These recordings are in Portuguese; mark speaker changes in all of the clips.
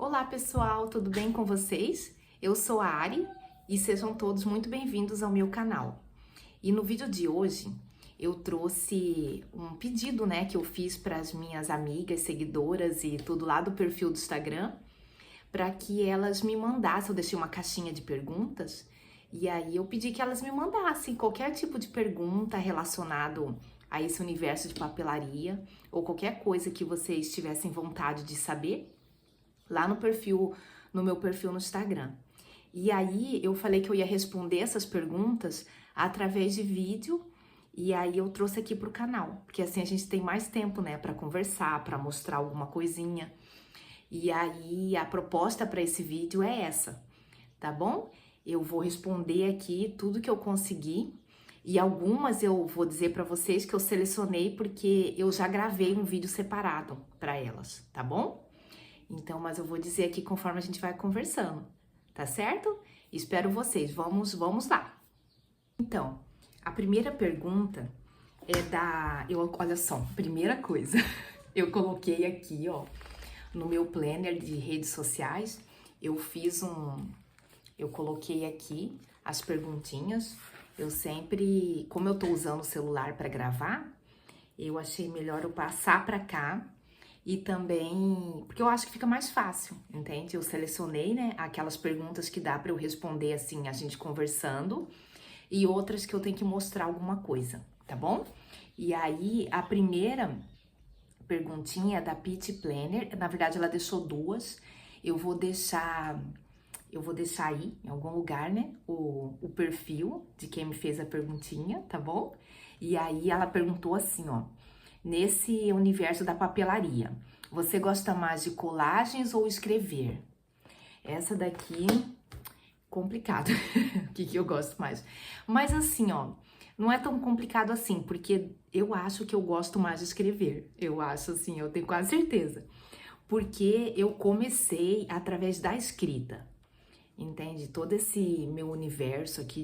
Speaker 1: Olá pessoal, tudo bem com vocês? Eu sou a Ari e sejam todos muito bem-vindos ao meu canal. E no vídeo de hoje eu trouxe um pedido, que eu fiz para as minhas amigas, seguidoras e tudo lá do perfil do Instagram, para que elas me mandassem. Eu deixei uma caixinha de perguntas e aí eu pedi que elas me mandassem qualquer tipo de pergunta relacionado a esse universo de papelaria ou qualquer coisa que vocês tivessem vontade de saber lá no meu perfil no Instagram. E aí eu falei que eu ia responder essas perguntas através de vídeo, e aí eu trouxe aqui pro canal, porque assim a gente tem mais tempo, para conversar, para mostrar alguma coisinha. E aí a proposta para esse vídeo é essa, tá bom? Eu vou responder aqui tudo que eu conseguir, e algumas eu vou dizer para vocês que eu selecionei porque eu já gravei um vídeo separado para elas, tá bom? Então, mas eu vou dizer aqui conforme a gente vai conversando, tá certo? Espero vocês, vamos lá. Então, a primeira pergunta é olha só, primeira coisa, eu coloquei aqui, ó, no meu planner de redes sociais, eu coloquei aqui as perguntinhas. Eu sempre, como eu tô usando o celular para gravar, eu achei melhor eu passar para cá. E também, porque eu acho que fica mais fácil, entende? Eu selecionei, aquelas perguntas que dá para eu responder assim, a gente conversando, e outras que eu tenho que mostrar alguma coisa, tá bom? E aí, a primeira perguntinha é da Pit Planner, na verdade ela deixou duas, eu vou deixar aí em algum lugar, o perfil de quem me fez a perguntinha, tá bom? E aí ela perguntou assim, ó: nesse universo da papelaria, você gosta mais de colagens ou escrever? Essa daqui, complicado. O que eu gosto mais? Mas assim, ó, não é tão complicado assim, porque eu acho que eu gosto mais de escrever. Eu acho assim, eu tenho quase certeza. Porque eu comecei através da escrita. Entende? Todo esse meu universo aqui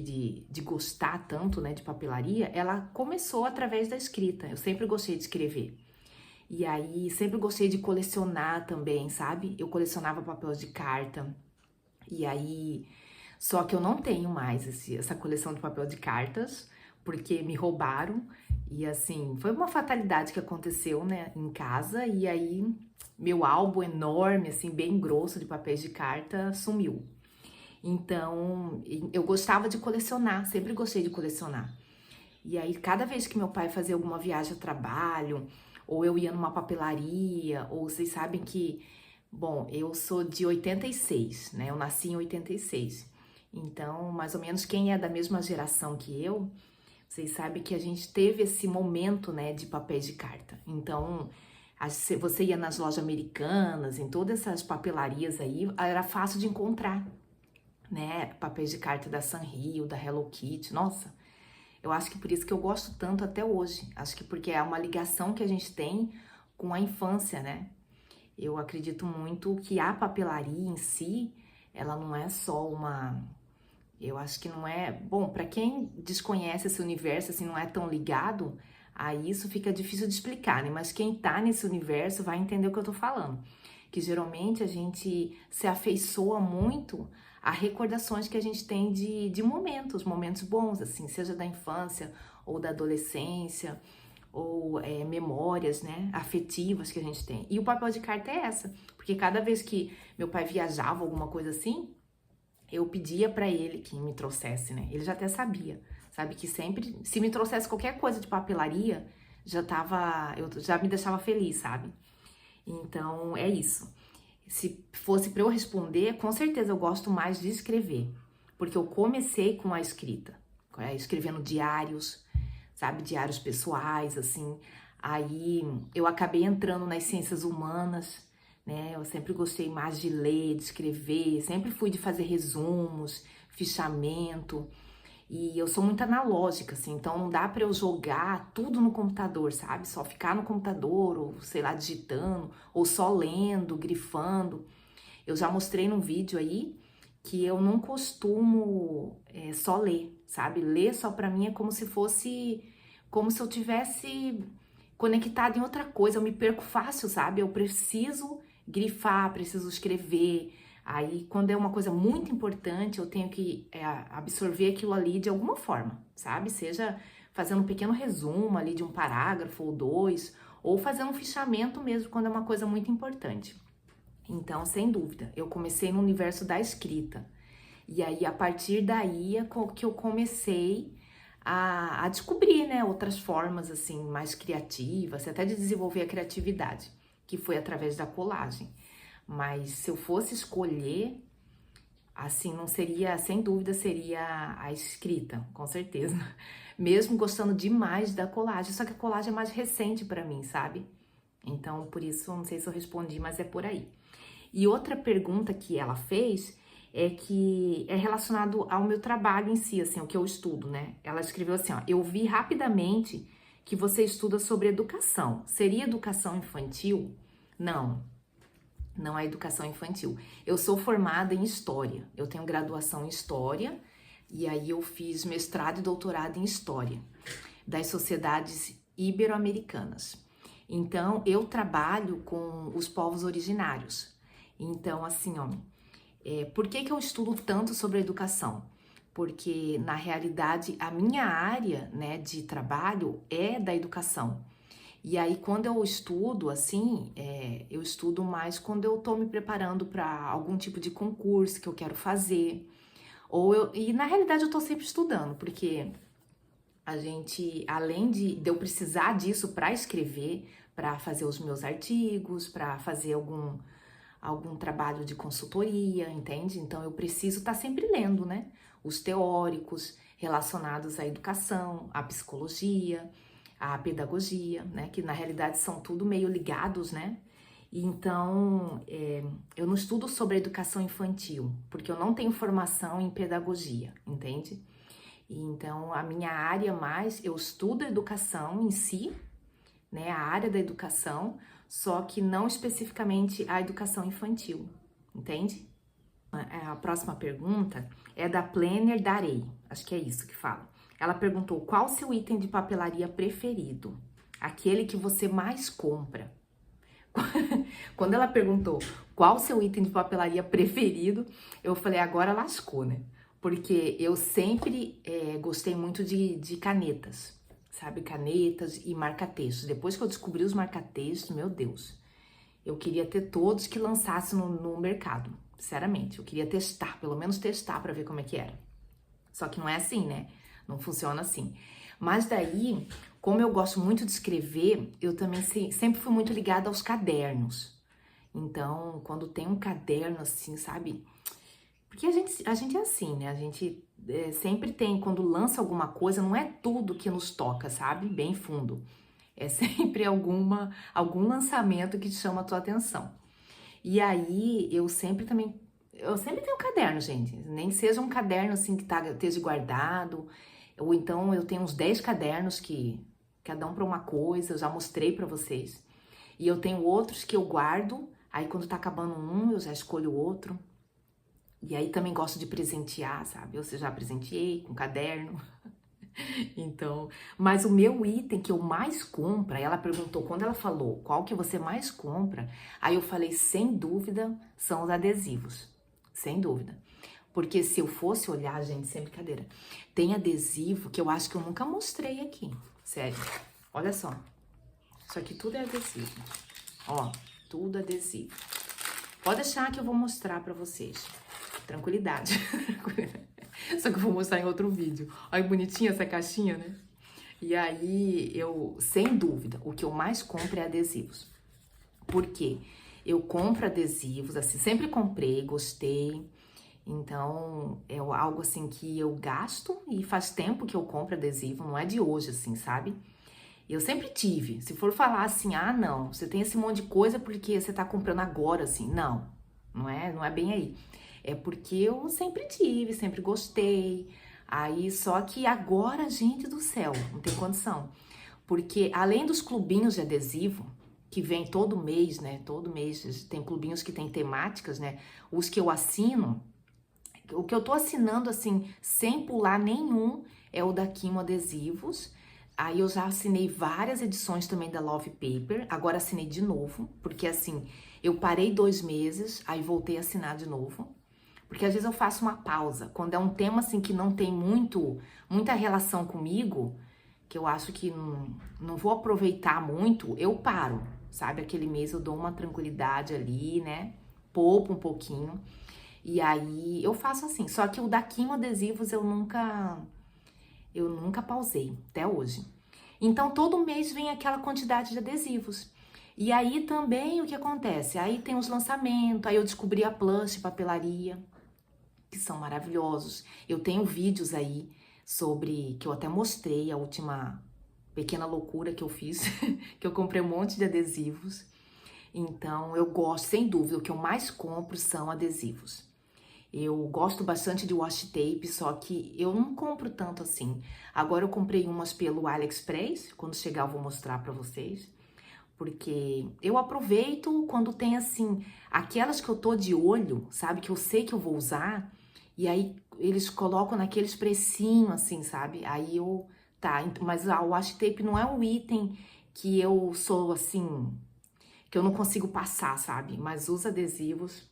Speaker 1: de gostar tanto, de papelaria, ela começou através da escrita. Eu sempre gostei de escrever. E aí, sempre gostei de colecionar também, sabe? Eu colecionava papel de carta. E aí, só que eu não tenho mais essa coleção de papel de cartas, porque me roubaram. E assim, foi uma fatalidade que aconteceu, em casa. E aí, meu álbum enorme, assim, bem grosso de papéis de carta, sumiu. Então, eu gostava de colecionar, sempre gostei de colecionar. E aí, cada vez que meu pai fazia alguma viagem a trabalho, ou eu ia numa papelaria, ou vocês sabem que, bom, eu sou de 86, Eu nasci em 86. Então, mais ou menos, quem é da mesma geração que eu, vocês sabem que a gente teve esse momento, de papéis de carta. Então, você ia nas lojas americanas, em todas essas papelarias aí, era fácil de encontrar, papéis de carta da Sanrio, da Hello Kitty. Nossa, eu acho que por isso que eu gosto tanto até hoje. Acho que porque é uma ligação que a gente tem com a infância, Eu acredito muito que a papelaria em si, ela não é só uma... Eu acho que não é... Bom, para quem desconhece esse universo, assim, não é tão ligado, aí isso fica difícil de explicar, Mas quem tá nesse universo vai entender o que eu tô falando. Que geralmente a gente se afeiçoa muito a recordações que a gente tem de momentos bons, assim, seja da infância ou da adolescência, ou memórias, afetivas que a gente tem. E o papel de carta é essa, porque cada vez que meu pai viajava, alguma coisa assim, eu pedia para ele que me trouxesse, Ele já até sabia, sabe, que sempre, se me trouxesse qualquer coisa de papelaria, já me deixava feliz, sabe? Então, é isso. Se fosse para eu responder, com certeza eu gosto mais de escrever, porque eu comecei com a escrita, escrevendo diários, sabe, diários pessoais, assim. Aí eu acabei entrando nas ciências humanas, Eu sempre gostei mais de ler, de escrever, sempre fui de fazer resumos, fichamento. E eu sou muito analógica, assim, então não dá para eu jogar tudo no computador, sabe? Só ficar no computador, ou sei lá, digitando, ou só lendo, grifando. Eu já mostrei num vídeo aí que eu não costumo só ler, sabe? Ler só pra mim é como se fosse, como se eu tivesse conectada em outra coisa. Eu me perco fácil, sabe? Eu preciso grifar, preciso escrever. Aí, quando é uma coisa muito importante, eu tenho que absorver aquilo ali de alguma forma, sabe? Seja fazendo um pequeno resumo ali de um parágrafo ou dois, ou fazendo um fichamento mesmo, quando é uma coisa muito importante. Então, sem dúvida, eu comecei no universo da escrita. E aí, a partir daí, é que eu comecei a descobrir, né, outras formas, assim, mais criativas, até de desenvolver a criatividade, que foi através da colagem. Mas se eu fosse escolher, assim, não seria, sem dúvida, seria a escrita, com certeza. Mesmo gostando demais da colagem, só que a colagem é mais recente pra mim, sabe? Então, por isso, não sei se eu respondi, mas é por aí. E outra pergunta que ela fez é que é relacionado ao meu trabalho em si, assim, o que eu estudo, né? Ela escreveu assim, ó, eu vi rapidamente que você estuda sobre educação. Seria educação infantil? Não. Não é educação infantil. Eu sou formada em História, eu tenho graduação em História, e aí eu fiz mestrado e doutorado em História das sociedades ibero-americanas. Então, eu trabalho com os povos originários. Então, assim, ó, por que eu estudo tanto sobre educação? Porque, na realidade, a minha área, né, de trabalho é da educação. E aí, quando eu estudo, assim, eu estudo mais quando eu tô me preparando para algum tipo de concurso que eu quero fazer. E na realidade eu tô sempre estudando, porque a gente, além de eu precisar disso para escrever, para fazer os meus artigos, para fazer algum trabalho de consultoria, entende? Então eu preciso estar sempre lendo, né? Os teóricos relacionados à educação, à psicologia, à pedagogia, né? Que na realidade são tudo meio ligados, né? E então eu não estudo sobre a educação infantil, porque eu não tenho formação em pedagogia, entende? E então a minha área mais, eu estudo a educação em si, né? A área da educação, só que não especificamente a educação infantil, entende? A próxima pergunta é da Planner Darei, acho que é isso que fala. Ela perguntou, qual o seu item de papelaria preferido? Aquele que você mais compra. Quando ela perguntou qual o seu item de papelaria preferido, eu falei, agora lascou, né? Porque eu sempre gostei muito de canetas, sabe? Canetas e marca-textos. Depois que eu descobri os marca-textos, meu Deus, eu queria ter todos que lançassem no mercado, sinceramente. Eu queria testar, pelo menos testar para ver como é que era. Só que não é assim, né? Não funciona assim. Mas daí, como eu gosto muito de escrever, eu também sempre fui muito ligada aos cadernos. Então, quando tem um caderno assim, sabe? Porque a gente é assim, né? A gente sempre tem, quando lança alguma coisa, não é tudo que nos toca, sabe? Bem fundo. É sempre algum lançamento que te chama a tua atenção. E aí, eu sempre tenho um caderno, gente. Nem seja um caderno assim que esteja guardado. Ou então eu tenho uns 10 cadernos que cada um para uma coisa, eu já mostrei para vocês. E eu tenho outros que eu guardo, aí quando tá acabando um, eu já escolho outro. E aí também gosto de presentear, sabe? Eu já presenteei com caderno. Então, mas o meu item que eu mais compro, ela perguntou, quando ela falou qual que você mais compra, aí eu falei, sem dúvida, são os adesivos. Sem dúvida. Porque se eu fosse olhar, gente, sem brincadeira, tem adesivo que eu acho que eu nunca mostrei aqui. Sério. Olha só. Isso aqui tudo é adesivo. Ó, tudo adesivo. Pode deixar que eu vou mostrar pra vocês. Tranquilidade. Só que eu vou mostrar em outro vídeo. Olha que bonitinha essa caixinha, né? E aí, sem dúvida, o que eu mais compro é adesivos. Por quê? Eu compro adesivos, assim, sempre comprei, gostei. Então, é algo assim que eu gasto e faz tempo que eu compro adesivo, não é de hoje, assim, sabe? Eu sempre tive. Se for falar assim, ah, não, você tem esse monte de coisa porque você tá comprando agora, assim. Não é bem aí. É porque eu sempre tive, sempre gostei. Aí, só que agora, gente do céu, não tem condição. Porque além dos clubinhos de adesivo, que vem todo mês, né? Todo mês tem clubinhos que tem temáticas, né? Os que eu assino, o que eu tô assinando, assim, sem pular nenhum, é o da Quimo Adesivos. Aí eu já assinei várias edições também da Love Paper, agora assinei de novo, porque assim, eu parei 2 meses, aí voltei a assinar de novo. Porque às vezes eu faço uma pausa, quando é um tema assim que não tem muita relação comigo, que eu acho que não vou aproveitar muito, eu paro, sabe? Aquele mês eu dou uma tranquilidade ali, né? Poupo um pouquinho. E aí eu faço assim. Só que o da Quimo Adesivos eu nunca pausei, até hoje. Então todo mês vem aquela quantidade de adesivos. E aí também o que acontece? Aí tem os lançamentos, aí eu descobri a Plush Papelaria, que são maravilhosos. Eu tenho vídeos aí sobre, que eu até mostrei a última pequena loucura que eu fiz, que eu comprei um monte de adesivos. Então eu gosto, sem dúvida, o que eu mais compro são adesivos. Eu gosto bastante de washi tape, só que eu não compro tanto assim. Agora eu comprei umas pelo AliExpress, quando chegar eu vou mostrar pra vocês. Porque eu aproveito quando tem assim, aquelas que eu tô de olho, sabe? Que eu sei que eu vou usar. E aí eles colocam naqueles precinhos assim, sabe? Aí eu, tá, mas o washi tape não é um item que eu sou assim, que eu não consigo passar, sabe? Mas os adesivos,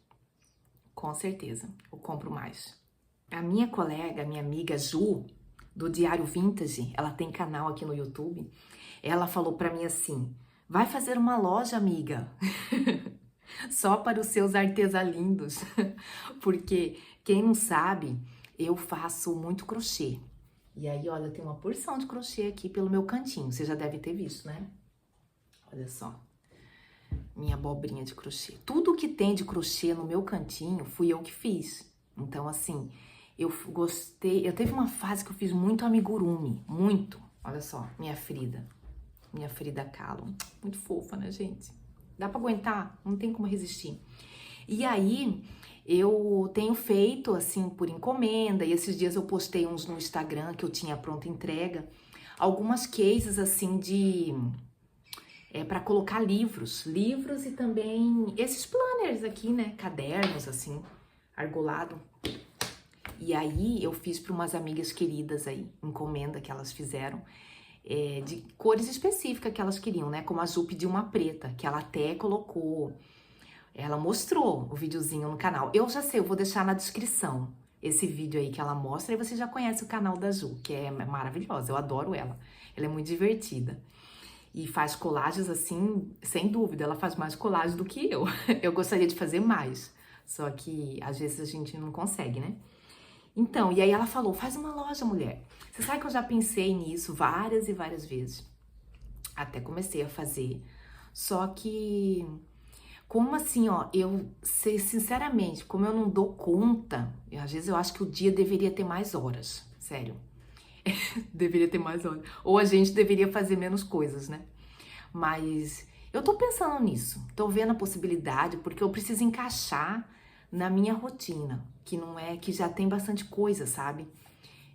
Speaker 1: com certeza, eu compro mais. A minha colega, minha amiga Ju, do Diário Vintage, ela tem canal aqui no YouTube, ela falou pra mim assim, vai fazer uma loja, amiga, só para os seus artesalindos, porque quem não sabe, eu faço muito crochê. E aí, olha, tem uma porção de crochê aqui pelo meu cantinho, você já deve ter visto, né? Olha só, minha abobrinha de crochê. Tudo que tem de crochê no meu cantinho, fui eu que fiz. Então, assim, eu gostei, eu teve uma fase que eu fiz muito amigurumi, muito. Olha só, minha Frida Kahlo, muito fofa, né, gente? Dá pra aguentar? Não tem como resistir. E aí, eu tenho feito, assim, por encomenda, e esses dias eu postei uns no Instagram que eu tinha pronta entrega, algumas cases, assim, para colocar livros e também esses planners aqui, né, cadernos, assim, argolado. E aí, eu fiz para umas amigas queridas aí, encomenda que elas fizeram, de cores específicas que elas queriam, né? Como a Ju pediu uma preta, que ela até colocou, ela mostrou o videozinho no canal. Eu já sei, eu vou deixar na descrição esse vídeo aí que ela mostra, e você já conhece o canal da Ju, que é maravilhosa, eu adoro ela. Ela é muito divertida. E faz colagens assim, sem dúvida, ela faz mais colagens do que eu. Eu gostaria de fazer mais, só que às vezes a gente não consegue, né? Então, e aí ela falou, faz uma loja, mulher. Você sabe que eu já pensei nisso várias e várias vezes. Até comecei a fazer. Só que, como assim, ó, eu sei sinceramente, como eu não dou conta, às vezes eu acho que o dia deveria ter mais horas, sério. Deveria ter mais horas. Ou a gente deveria fazer menos coisas, né? Mas eu tô pensando nisso, tô vendo a possibilidade, porque eu preciso encaixar na minha rotina, que não é, que já tem bastante coisa, sabe?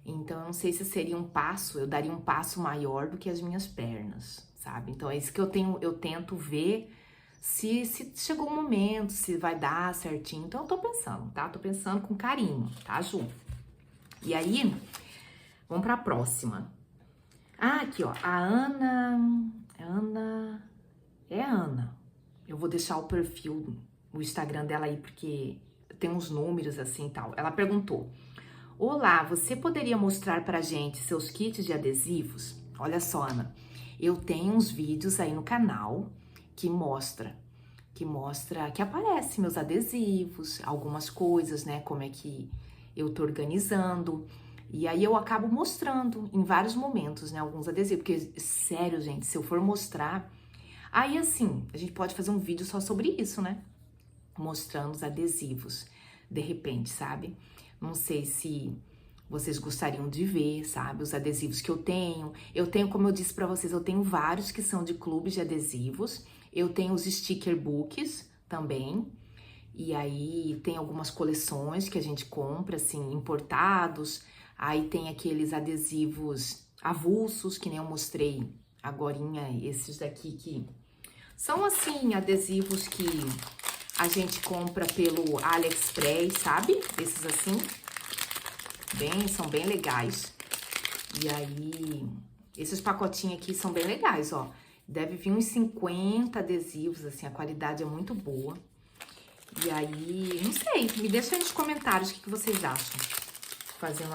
Speaker 1: Então, eu não sei se seria um passo, eu daria um passo maior do que as minhas pernas, sabe? Então, é isso que eu tento ver se chegou o momento, se vai dar certinho. Então, eu tô pensando, tá? Tô pensando com carinho, tá, Ju? E aí, vamos pra próxima. Ah, aqui, ó, a Ana. Eu vou deixar o perfil, o Instagram dela aí, porque tem uns números assim e tal. Ela perguntou, olá, você poderia mostrar pra gente seus kits de adesivos? Olha só, Ana, eu tenho uns vídeos aí no canal que que aparece meus adesivos, algumas coisas, né, como é que eu tô organizando. E aí eu acabo mostrando em vários momentos, né, alguns adesivos, porque, sério, gente, se eu for mostrar, aí assim, a gente pode fazer um vídeo só sobre isso, né, mostrando os adesivos, de repente, sabe? Não sei se vocês gostariam de ver, sabe, os adesivos que eu tenho. Eu tenho, como eu disse pra vocês, eu tenho vários que são de clubes de adesivos, eu tenho os sticker books também, e aí tem algumas coleções que a gente compra, assim, importados. Aí tem aqueles adesivos avulsos, que nem eu mostrei agorinha, esses daqui que são, assim, adesivos que a gente compra pelo AliExpress, sabe? Esses assim, são bem legais. E aí, Esses pacotinhos aqui são bem legais, ó. Deve vir uns 50 adesivos, assim, a qualidade é muito boa. E aí, não sei, me deixa aí nos comentários o que vocês acham. Fazer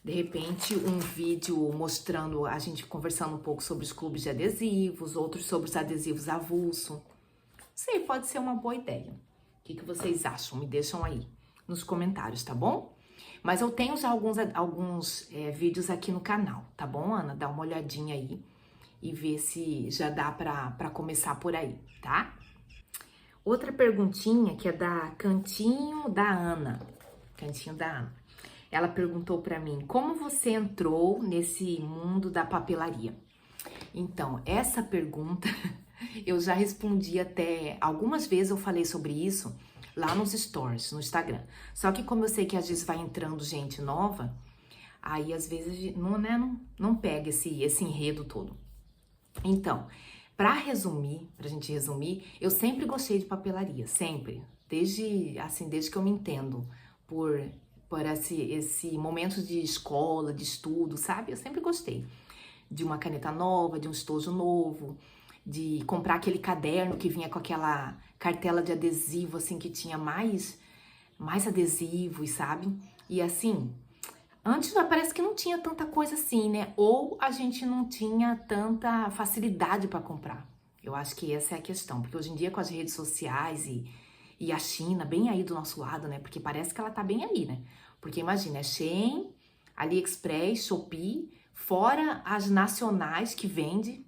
Speaker 1: de repente, um vídeo mostrando a gente conversando um pouco sobre os clubes de adesivos, outros sobre os adesivos avulso. Não sei, pode ser uma boa ideia. O que vocês acham? Me deixam aí nos comentários, tá bom? Mas eu tenho já alguns vídeos aqui no canal, tá bom, Ana? Dá uma olhadinha aí e ver se já dá pra começar por aí, tá? Outra perguntinha que é da Cantinho da Ana. Cantinho da Ana. Ela perguntou pra mim, como você entrou nesse mundo da papelaria? Então, essa pergunta eu já respondi até, algumas vezes eu falei sobre isso lá nos stories, no Instagram. Só que como eu sei que às vezes vai entrando gente nova, aí às vezes não pega esse enredo todo. Então, pra gente resumir, eu sempre gostei de papelaria, sempre. Desde que eu me entendo por esse momento de escola, de estudo, sabe? Eu sempre gostei de uma caneta nova, de um estojo novo, de comprar aquele caderno que vinha com aquela cartela de adesivo, assim, que tinha mais adesivos, sabe? E assim, antes parece que não tinha tanta coisa assim, né? Ou a gente não tinha tanta facilidade para comprar. Eu acho que essa é a questão, porque hoje em dia com as redes sociais e a China bem aí do nosso lado, né? Porque parece que ela tá bem aí, né? Porque imagina, é Shein, AliExpress, Shopee, fora as nacionais que vende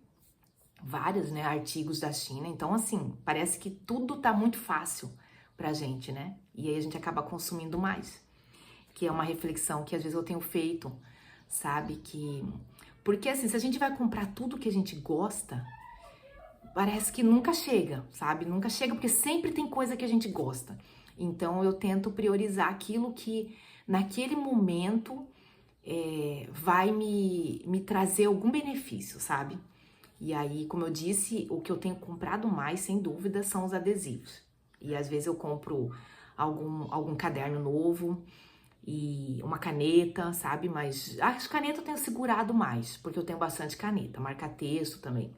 Speaker 1: vários, né, artigos da China. Então, assim, parece que tudo tá muito fácil pra gente, né? E aí a gente acaba consumindo mais. Que é uma reflexão que às vezes eu tenho feito, sabe? Porque assim, se a gente vai comprar tudo que a gente gosta, parece que nunca chega, sabe? Nunca chega, porque sempre tem coisa que a gente gosta. Então, eu tento priorizar aquilo que, naquele momento, vai me trazer algum benefício, sabe? E aí, como eu disse, o que eu tenho comprado mais, sem dúvida, são os adesivos. E às vezes eu compro algum caderno novo e uma caneta, sabe? Mas as canetas eu tenho segurado mais, porque eu tenho bastante caneta, marca-texto também.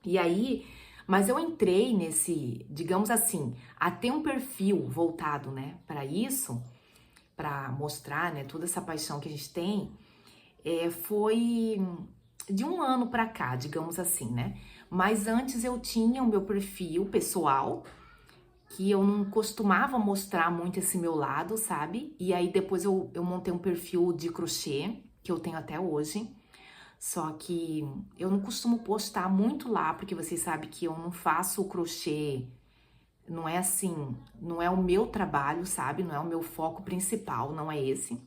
Speaker 1: E aí, mas eu entrei nesse, digamos assim, a ter um perfil voltado, né, para isso, para mostrar, né, toda essa paixão que a gente tem, foi de um ano para cá, digamos assim, né? Mas antes eu tinha o meu perfil pessoal, que eu não costumava mostrar muito esse meu lado, sabe? E aí depois eu montei um perfil de crochê, que eu tenho até hoje. Só que eu não costumo postar muito lá, porque vocês sabem que eu não faço o crochê, não é assim, não é o meu trabalho, sabe? Não é o meu foco principal, não é esse.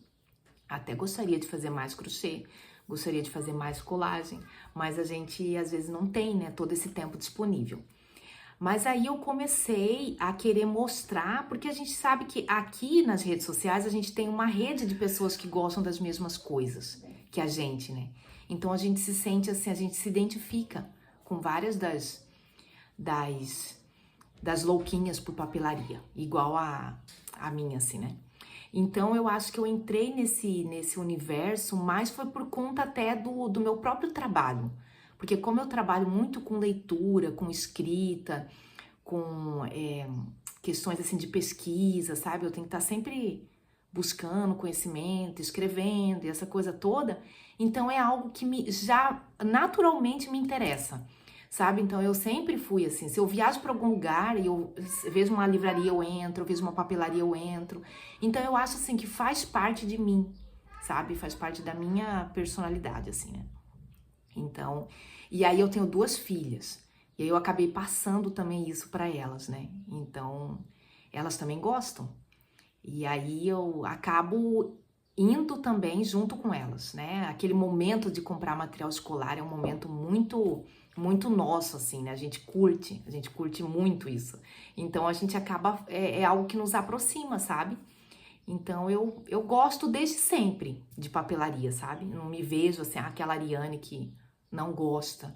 Speaker 1: Até gostaria de fazer mais crochê, gostaria de fazer mais colagem, mas a gente às vezes não tem, né, todo esse tempo disponível. Mas aí eu comecei a querer mostrar, porque a gente sabe que aqui nas redes sociais a gente tem uma rede de pessoas que gostam das mesmas coisas que a gente, né? Então a gente se sente assim, a gente se identifica com várias das louquinhas por papelaria, igual a minha, assim, né? Então eu acho que eu entrei nesse universo, mas foi por conta até do meu próprio trabalho. Porque como eu trabalho muito com leitura, com escrita, com questões assim de pesquisa, sabe? Eu tenho que estar sempre buscando conhecimento, escrevendo e essa coisa toda. Então é algo que já naturalmente me interessa, sabe? Então eu sempre fui assim, se eu viajo para algum lugar e eu vejo uma livraria eu entro, eu vejo uma papelaria eu entro. Então eu acho assim que faz parte de mim, sabe? Faz parte da minha personalidade, assim, né? Então, e aí eu tenho 2 filhas, e aí eu acabei passando também isso para elas, né? Então, elas também gostam. E aí eu acabo indo também junto com elas, né? Aquele momento de comprar material escolar é um momento muito nosso, assim, né? A gente curte muito isso. Então a gente acaba, é algo que nos aproxima, sabe? Então eu gosto desde sempre de papelaria, sabe? Não me vejo assim, aquela Ariane que não gosta.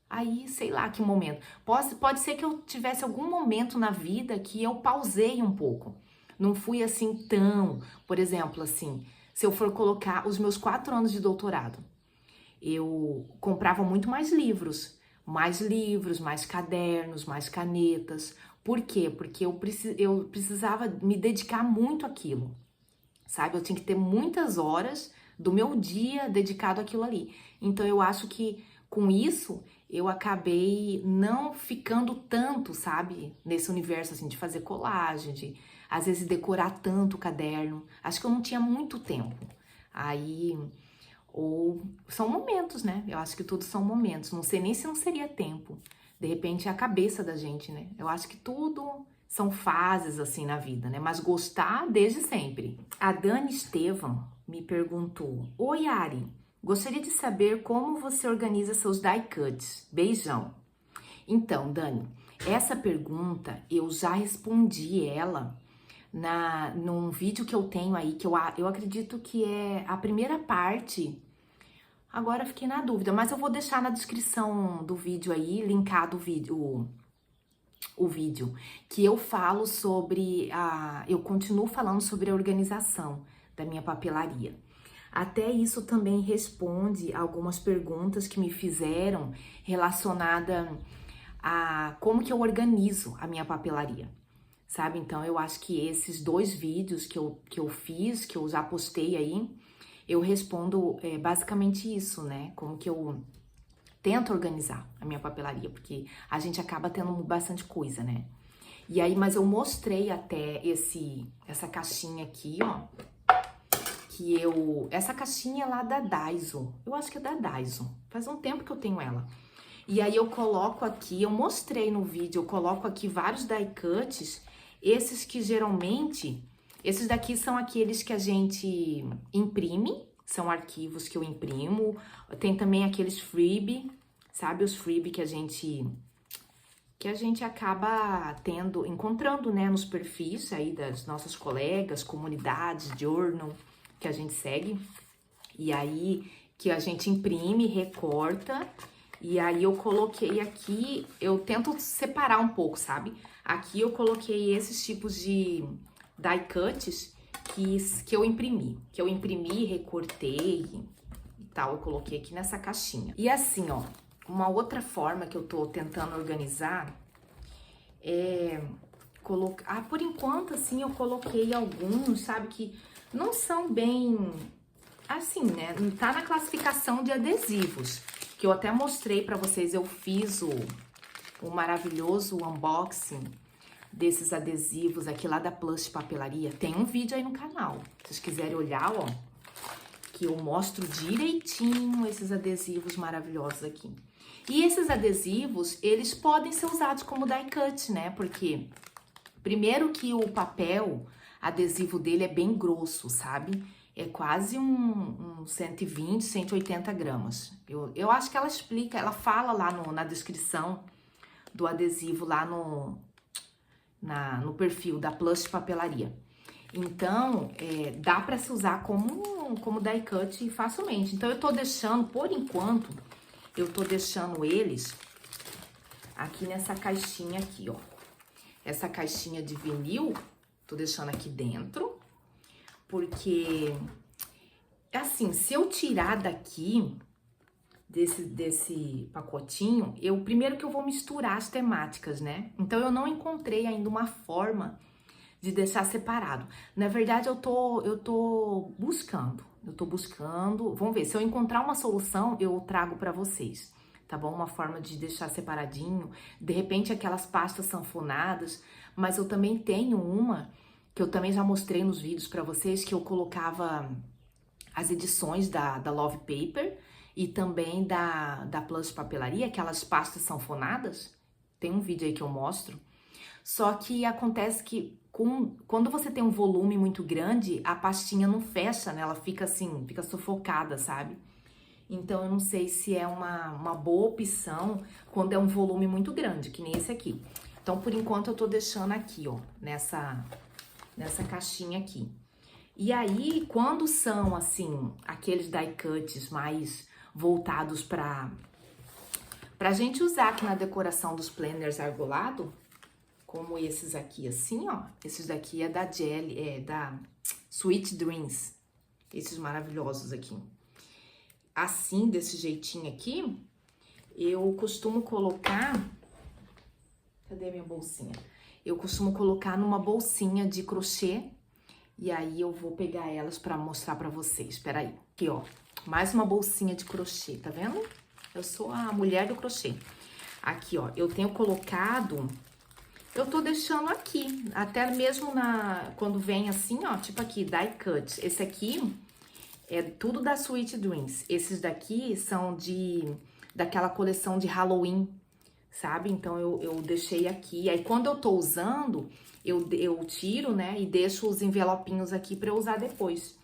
Speaker 1: Aí, sei lá que momento. Pode ser que eu tivesse algum momento na vida que eu pausei um pouco. Não fui assim tão, por exemplo, assim, se eu for colocar os meus 4 anos de doutorado, eu comprava muito mais livros, mais cadernos, mais canetas. Por quê? Porque eu precisava me dedicar muito àquilo, sabe? Eu tinha que ter muitas horas do meu dia dedicado àquilo ali. Então eu acho que com isso eu acabei não ficando tanto, sabe? Nesse universo assim de fazer colagem, de às vezes decorar tanto o caderno. Acho que eu não tinha muito tempo. Aí, ou são momentos, né? Eu acho que tudo são momentos. Não sei nem se não seria tempo. De repente é a cabeça da gente, né? Eu acho que tudo são fases assim na vida, né? Mas gostar desde sempre. A Dani Estevam me perguntou: Oi, Ari, gostaria de saber como você organiza seus die cuts. Beijão. Então, Dani, essa pergunta eu já respondi ela num vídeo que eu tenho aí, que eu acredito que é a primeira parte. Agora fiquei na dúvida, mas eu vou deixar na descrição do vídeo aí, linkado o vídeo, que eu falo sobre eu continuo falando sobre a organização da minha papelaria. Até isso também responde algumas perguntas que me fizeram relacionada a como que eu organizo a minha papelaria, sabe? Então eu acho que esses 2 vídeos que eu fiz, que eu já postei aí, eu respondo basicamente isso, né? Como que eu tento organizar a minha papelaria, porque a gente acaba tendo bastante coisa, né? E aí, mas eu mostrei até essa caixinha aqui, ó, essa caixinha lá da Daiso, eu acho que é da Daiso, faz um tempo que eu tenho ela. E aí eu coloco aqui, eu mostrei no vídeo, eu coloco aqui vários die cuts, esses que geralmente, esses daqui são aqueles que a gente imprime, são arquivos que eu imprimo, tem também aqueles freebie, sabe, os freebie que a gente acaba encontrando, né, nos perfis aí das nossas colegas, comunidades, journal, que a gente segue, e aí que a gente imprime, recorta, e aí eu coloquei aqui, eu tento separar um pouco, sabe? Aqui eu coloquei esses tipos de die cuts que eu imprimi, recortei e tal, eu coloquei aqui nessa caixinha. E assim, ó, uma outra forma que eu tô tentando organizar é colocar, por enquanto assim eu coloquei alguns, sabe, que não são bem assim, né? Não tá na classificação de adesivos, que eu até mostrei pra vocês, eu fiz o maravilhoso unboxing desses adesivos aqui lá da Plus Papelaria. Tem um vídeo aí no canal, se vocês quiserem olhar, ó, que eu mostro direitinho esses adesivos maravilhosos aqui. E esses adesivos, eles podem ser usados como die cut, né? Porque primeiro que o papel adesivo dele é bem grosso, sabe? É quase um 120, 180 gramas. Eu acho que ela explica, ela fala lá na descrição do adesivo, lá no perfil da Plus Papelaria. Então, dá para se usar como die cut facilmente. Então, eu tô deixando, por enquanto, eu tô deixando eles aqui nessa caixinha aqui, ó. Essa caixinha de vinil, tô deixando aqui dentro, porque, assim, se eu tirar daqui desse pacotinho, primeiro que eu vou misturar as temáticas, né? Então, eu não encontrei ainda uma forma de deixar separado. Na verdade, eu tô buscando, vamos ver, se eu encontrar uma solução, eu trago pra vocês, tá bom? Uma forma de deixar separadinho, de repente aquelas pastas sanfonadas, mas eu também tenho uma, que eu também já mostrei nos vídeos pra vocês, que eu colocava as edições da Love Paper e também da Plus Papelaria, aquelas pastas sanfonadas, tem um vídeo aí que eu mostro, só que acontece que quando você tem um volume muito grande, a pastinha não fecha, né? Ela fica assim, fica sufocada, sabe? Então, eu não sei se é uma boa opção quando é um volume muito grande, que nem esse aqui. Então, por enquanto, eu tô deixando aqui, ó, nessa caixinha aqui. E aí, quando são, assim, aqueles die cuts mais voltados pra gente usar aqui na decoração dos planners argolado, como esses aqui, assim, ó. Esses daqui é da da Sweet Dreams. Esses maravilhosos aqui. assim, desse jeitinho aqui, eu costumo colocar... Cadê a minha bolsinha? Eu costumo colocar numa bolsinha de crochê. E aí eu vou pegar elas pra mostrar pra vocês. Espera aí. Aqui, ó. Mais uma bolsinha de crochê, tá vendo? Eu sou a mulher do crochê. Aqui, ó. Eu tenho colocado... Eu tô deixando aqui. Até mesmo quando vem assim, ó. Tipo aqui, die cut. Esse aqui é tudo da Sweet Dreams. Esses daqui são daquela coleção de Halloween, sabe? Então, eu deixei aqui. Aí, quando eu tô usando, eu tiro, né? E deixo os envelopinhos aqui pra eu usar depois.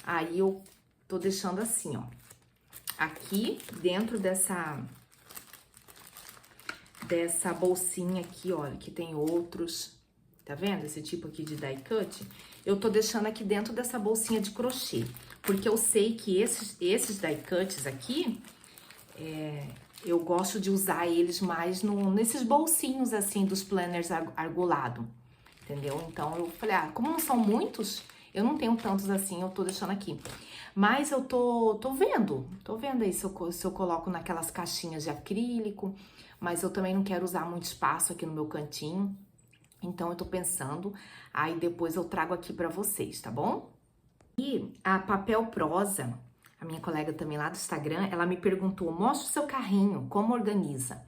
Speaker 1: Aí, eu tô deixando assim, ó. Aqui, dentro dessa bolsinha aqui, olha, que tem outros, tá vendo? Esse tipo aqui de die cut. Eu tô deixando aqui dentro dessa bolsinha de crochê. Porque eu sei que esses die cuts aqui, eu gosto de usar eles mais nesses bolsinhos, assim, dos planners argolado, entendeu? Então, eu falei, como não são muitos, eu não tenho tantos assim, eu tô deixando aqui. Mas eu tô vendo aí se eu coloco naquelas caixinhas de acrílico, mas eu também não quero usar muito espaço aqui no meu cantinho. Então, eu tô pensando, aí depois eu trago aqui pra vocês, tá bom? E a Papel Prosa, a minha colega também lá do Instagram, ela me perguntou, mostra o seu carrinho, como organiza?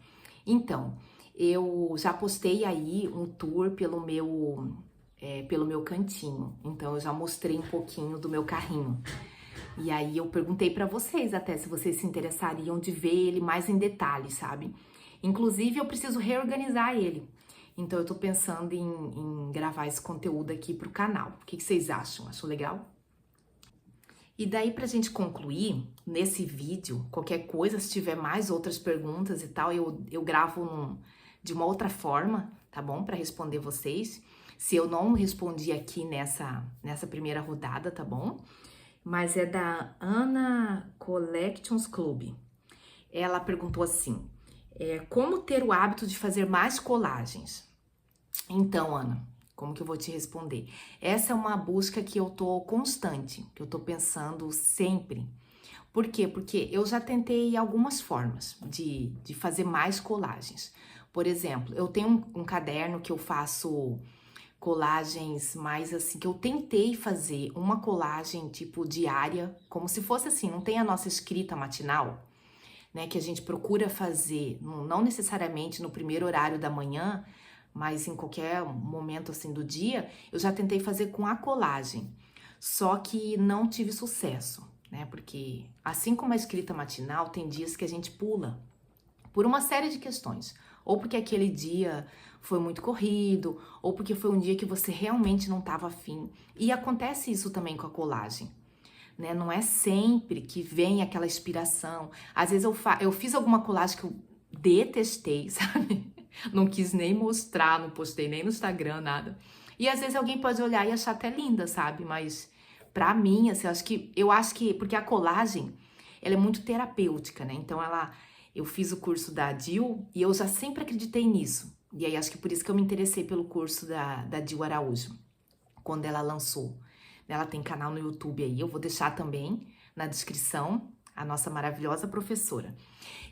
Speaker 1: Então, eu já postei aí um tour pelo meu cantinho. Então, eu já mostrei um pouquinho do meu carrinho. E aí, eu perguntei pra vocês até se vocês se interessariam de ver ele mais em detalhes, sabe? Inclusive, eu preciso reorganizar ele. Então, eu tô pensando em gravar esse conteúdo aqui pro canal. O que vocês acham? Achou legal? E daí, pra gente concluir, nesse vídeo, qualquer coisa, se tiver mais outras perguntas e tal, eu gravo de uma outra forma, tá bom? Pra responder vocês. Se eu não respondi aqui nessa primeira rodada, tá bom? Mas é da Ana Collections Club. Ela perguntou assim, como ter o hábito de fazer mais colagens? Então, Ana, como que eu vou te responder? Essa é uma busca que eu tô constante, que eu tô pensando sempre. Por quê? Porque eu já tentei algumas formas de fazer mais colagens. Por exemplo, eu tenho um caderno que eu faço colagens mais assim, que eu tentei fazer uma colagem tipo diária, como se fosse assim, não tem a nossa escrita matinal, né, que a gente procura fazer, não necessariamente no primeiro horário da manhã, mas em qualquer momento assim do dia, eu já tentei fazer com a colagem, só que não tive sucesso, né, porque assim como a escrita matinal, tem dias que a gente pula, por uma série de questões, ou porque aquele dia foi muito corrido, ou porque foi um dia que você realmente não estava afim, e acontece isso também com a colagem, né? Não é sempre que vem aquela inspiração. Às vezes eu fiz alguma colagem que eu detestei, sabe? Não quis nem mostrar, não postei nem no Instagram, nada. E às vezes alguém pode olhar e achar até linda, sabe? Mas pra mim, assim, eu acho que porque a colagem, ela é muito terapêutica, né? Então eu fiz o curso da Dil e eu já sempre acreditei nisso. E aí acho que por isso que eu me interessei pelo curso da Dil Araújo, quando ela lançou. Ela tem canal no YouTube aí, eu vou deixar também na descrição, a nossa maravilhosa professora.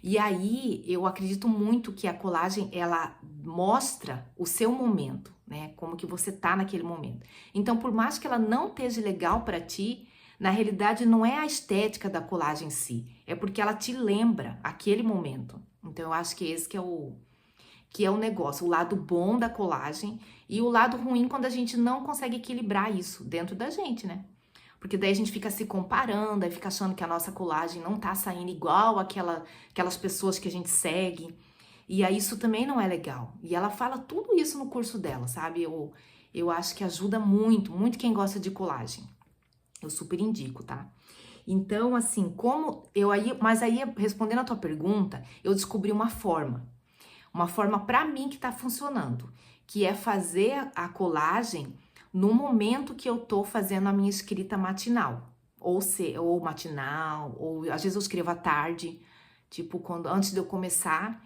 Speaker 1: E aí, eu acredito muito que a colagem, ela mostra o seu momento, né? Como que você tá naquele momento. Então, por mais que ela não esteja legal para ti, na realidade não é a estética da colagem em si, é porque ela te lembra aquele momento. Então, eu acho que esse que é o negócio, o lado bom da colagem e o lado ruim quando a gente não consegue equilibrar isso dentro da gente, né? Porque daí a gente fica se comparando, aí fica achando que a nossa colagem não tá saindo igual aquelas pessoas que a gente segue. E aí isso também não é legal. E ela fala tudo isso no curso dela, sabe? Eu acho que ajuda muito, muito quem gosta de colagem. Eu super indico, tá? Então, assim, mas aí respondendo a tua pergunta, eu descobri uma forma para mim que tá funcionando, que é fazer a colagem no momento que eu tô fazendo a minha escrita matinal, ou matinal, ou às vezes eu escrevo à tarde, tipo antes de eu começar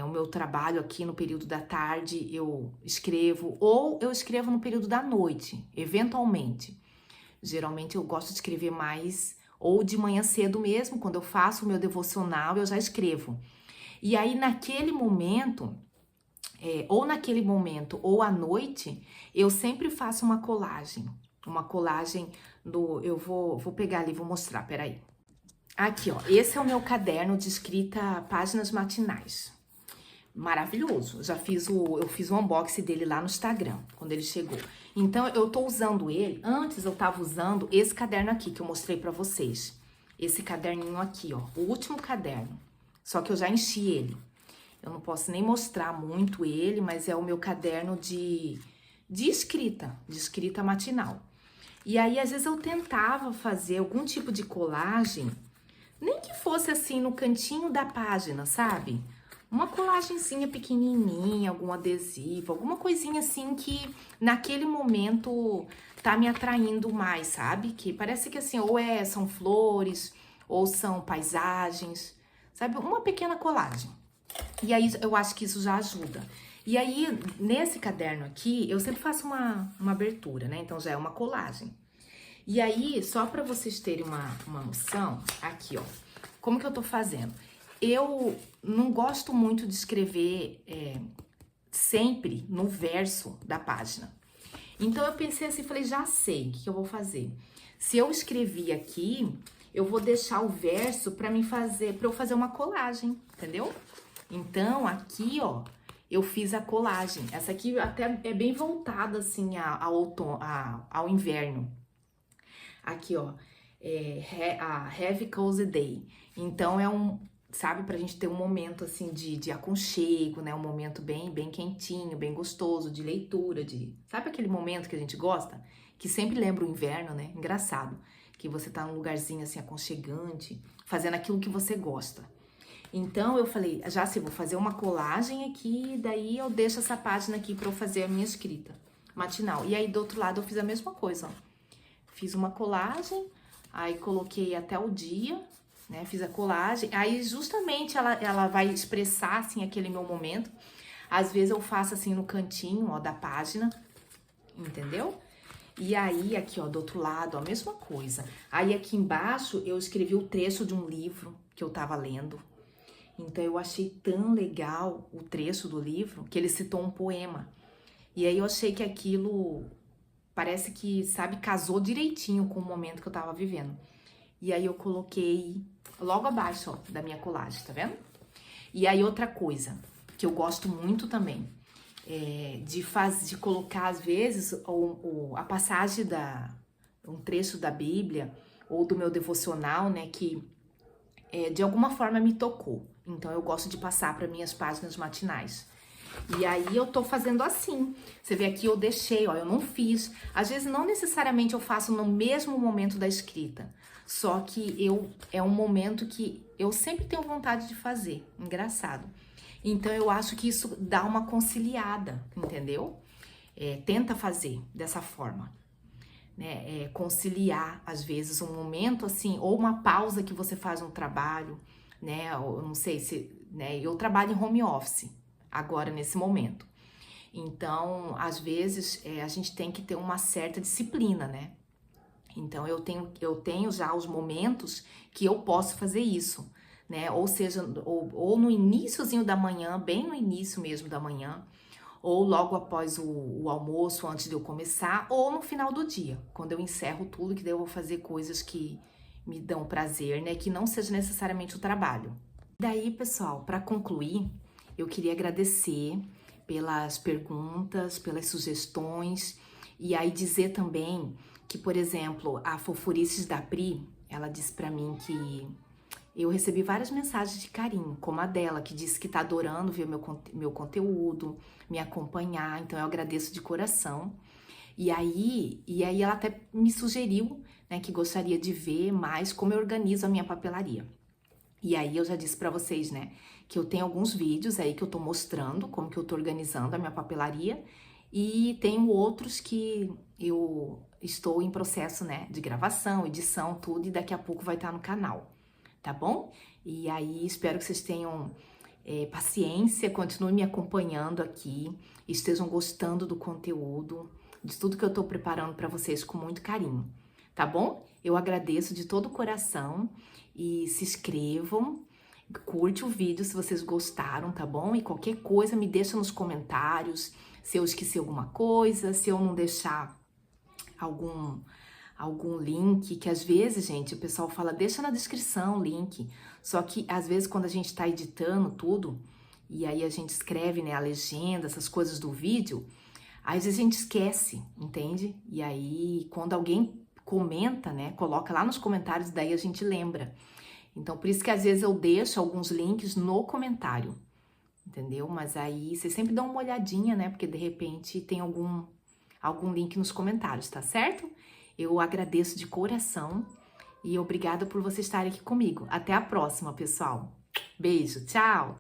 Speaker 1: o meu trabalho aqui no período da tarde, eu escrevo, ou eu escrevo no período da noite, eventualmente. Geralmente eu gosto de escrever mais Ou de manhã cedo mesmo, quando eu faço o meu devocional, eu já escrevo. E aí, naquele momento, ou naquele momento, ou à noite, eu sempre faço uma colagem. Uma colagem eu vou pegar ali, vou mostrar, peraí. Aqui, ó, esse é o meu caderno de escrita Páginas Matinais. Maravilhoso. Eu fiz o unboxing dele lá no Instagram, quando ele chegou. Então, eu tô usando ele. Antes, eu tava usando esse caderno aqui, que eu mostrei pra vocês. Esse caderninho aqui, ó. O último caderno. Só que eu já enchi ele. Eu não posso nem mostrar muito ele, mas é o meu caderno de escrita matinal. E aí, às vezes, eu tentava fazer algum tipo de colagem, nem que fosse assim no cantinho da página, sabe? Uma colagenzinha pequenininha, algum adesivo, alguma coisinha assim que naquele momento tá me atraindo mais, sabe? Que parece que assim, são flores, ou são paisagens, sabe? Uma pequena colagem. E aí eu acho que isso já ajuda. E aí, nesse caderno aqui, eu sempre faço uma abertura, né? Então já é uma colagem. E aí, só para vocês terem uma noção, aqui, ó, como que eu tô fazendo? Eu não gosto muito de escrever sempre no verso da página. Então, eu pensei assim, falei, já sei o que eu vou fazer. Se eu escrevi aqui, eu vou deixar o verso para eu fazer uma colagem, entendeu? Então, aqui, ó, eu fiz a colagem. Essa aqui até é bem voltada, assim, ao inverno. Aqui, ó, a Heavy Cozy Day. Então, sabe, pra gente ter um momento, assim, de aconchego, né? Um momento bem quentinho, bem gostoso, de leitura, sabe aquele momento que a gente gosta? Que sempre lembra o inverno, né? Engraçado. Que você tá num lugarzinho, assim, aconchegante, fazendo aquilo que você gosta. Então, eu falei, já sei, vou fazer uma colagem aqui, daí eu deixo essa página aqui pra eu fazer a minha escrita matinal. E aí, do outro lado, eu fiz a mesma coisa, ó. Fiz uma colagem, aí coloquei até o dia, né? Fiz a colagem, aí justamente ela vai expressar, assim, aquele meu momento. Às vezes eu faço assim no cantinho, ó, da página, entendeu? E aí, aqui, ó, do outro lado, a mesma coisa. Aí aqui embaixo eu escrevi o trecho de um livro que eu tava lendo. Então eu achei tão legal o trecho do livro que ele citou um poema. E aí eu achei que aquilo parece que, sabe, casou direitinho com o momento que eu tava vivendo. E aí eu coloquei logo abaixo, ó, da minha colagem, tá vendo? E aí outra coisa que eu gosto muito também de colocar às vezes a passagem um trecho da Bíblia ou do meu devocional, né, que de alguma forma me tocou. Então eu gosto de passar para minhas páginas matinais. E aí eu tô fazendo assim. Você vê aqui, eu deixei, ó, eu não fiz. Às vezes não necessariamente eu faço no mesmo momento da escrita. Só que é um momento que eu sempre tenho vontade de fazer. Engraçado. Então eu acho que isso dá uma conciliada, entendeu? Tenta fazer dessa forma. Né? Conciliar, às vezes, um momento assim, ou uma pausa que você faz no trabalho, né? Eu não sei se, né? Eu trabalho em home office agora nesse momento. Então, às vezes, a gente tem que ter uma certa disciplina, né? Então, eu tenho já os momentos que eu posso fazer isso, né? Ou seja, ou no iniciozinho da manhã, bem no início mesmo da manhã, ou logo após o almoço, antes de eu começar, ou no final do dia, quando eu encerro tudo, que daí eu vou fazer coisas que me dão prazer, né? Que não seja necessariamente o trabalho. Daí, pessoal, para concluir, eu queria agradecer pelas perguntas, pelas sugestões, e aí dizer também que, por exemplo, a Fofurices da Pri, ela disse para mim que eu recebi várias mensagens de carinho, como a dela, que disse que tá adorando ver meu conteúdo, me acompanhar, então eu agradeço de coração. E aí ela até me sugeriu, né, que gostaria de ver mais como eu organizo a minha papelaria. E aí eu já disse pra vocês, né, que eu tenho alguns vídeos aí que eu tô mostrando como que eu tô organizando a minha papelaria e tenho outros que eu estou em processo, né, de gravação, edição, tudo, e daqui a pouco vai estar no canal, tá bom? E aí espero que vocês tenham paciência, continuem me acompanhando aqui, estejam gostando do conteúdo, de tudo que eu tô preparando pra vocês com muito carinho. Tá tá bom? Eu agradeço de todo o coração e se inscrevam, curte o vídeo se vocês gostaram, tá bom? E qualquer coisa me deixa nos comentários, se eu esqueci alguma coisa, se eu não deixar algum link, que às vezes, gente, o pessoal fala, deixa na descrição o link. Só que às vezes quando a gente tá editando tudo, e aí a gente escreve, né, a legenda, essas coisas do vídeo, às vezes a gente esquece, entende? E aí quando alguém comenta, né, coloca lá nos comentários, daí a gente lembra. Então por isso que às vezes eu deixo alguns links no comentário, entendeu? Mas aí você sempre dá uma olhadinha, né, porque de repente tem algum link nos comentários, tá certo? Eu agradeço de coração e obrigada por você estar aqui comigo. Até a próxima, pessoal. Beijo, tchau!